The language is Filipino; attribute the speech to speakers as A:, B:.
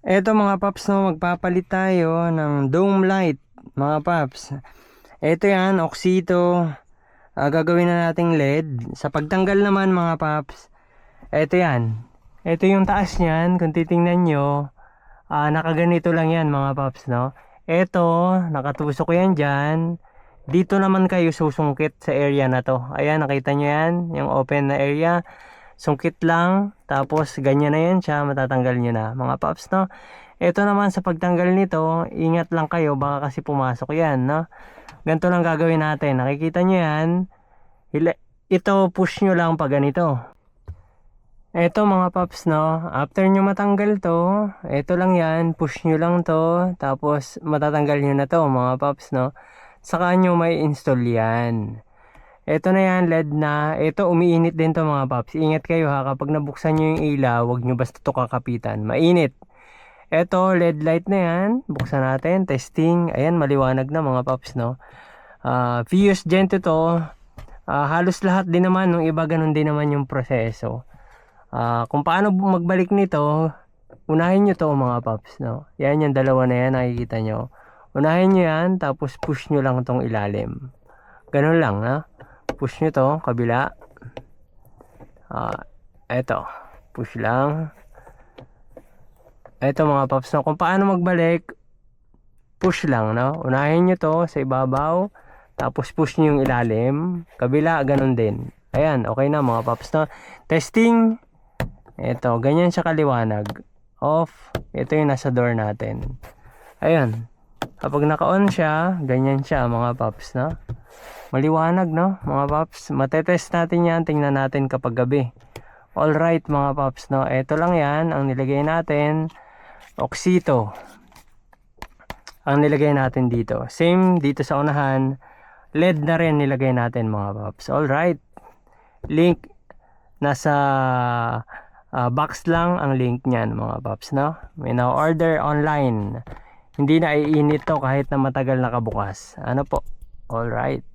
A: Eto mga paps, no, magpapalit tayo ng dome light mga paps. Eto yan, Oxito. Gagawin na nating LED. Sa pagtanggal naman mga paps, eto yan. Eto yung taas niyan, kung titingnan nyo, nakaganito lang yan mga paps, no. Eto, nakatusok yan dyan. Dito naman kayo susungkit sa area na to. Ayan, nakita nyo yan, yung open na area. Sungkit lang, tapos ganyan na yan siya, matatanggal nyo na mga paps, no. Ito naman sa pagtanggal nito, ingat lang kayo, baka kasi pumasok yan, no. Ganito lang gagawin natin, nakikita nyo yan. Ito push nyo lang pag ganito. Ito mga paps, no, after nyo matanggal to, ito lang yan, push nyo lang to, tapos matatanggal nyo na to mga paps, no. Saka nyo may install yan. Ito na yan, LED na. Ito umiinit din to mga paps. Ingat kayo ha, kapag nabuksan nyo yung ilaw, huwag nyo basta to kakapitan. Mainit. Ito, LED light na yan. Buksan natin, testing. Ayan, maliwanag na mga paps, no. Fuse Gen 2 to. Halos lahat din naman, nung iba ganun din naman yung proseso. Kung paano magbalik nito, unahin nyo to mga paps, no. Yan yung dalawa na yan, nakikita nyo. Unahin nyo yan, tapos push nyo lang tong ilalim. Ganun lang, no. Push nyo to, kabila. Eto, push lang. Eto mga paps, no, kung paano magbalik, push lang, no. Unahin nyo to sa ibabaw, tapos push nyo yung ilalim, kabila, ganun din. Ayan, okay na mga paps, no. Testing. Eto, ganyan siya kaliwanag. Off. Ito yung nasa door natin. Ayan. Kapag naka-on siya, ganyan siya mga paps, no. Maliwanag, no mga paps. Matetest natin yan, tingnan natin kapag gabi. Alright mga paps, no. Ito lang yan, ang nilagay natin. Oxito ang nilagay natin dito. Same dito sa unahan. LED na rin nilagay natin mga paps. Alright. Link nasa box lang ang link niyan mga paps, no. May na order online. Hindi na iinit to kahit na matagal nakabukas. Ano po? Alright.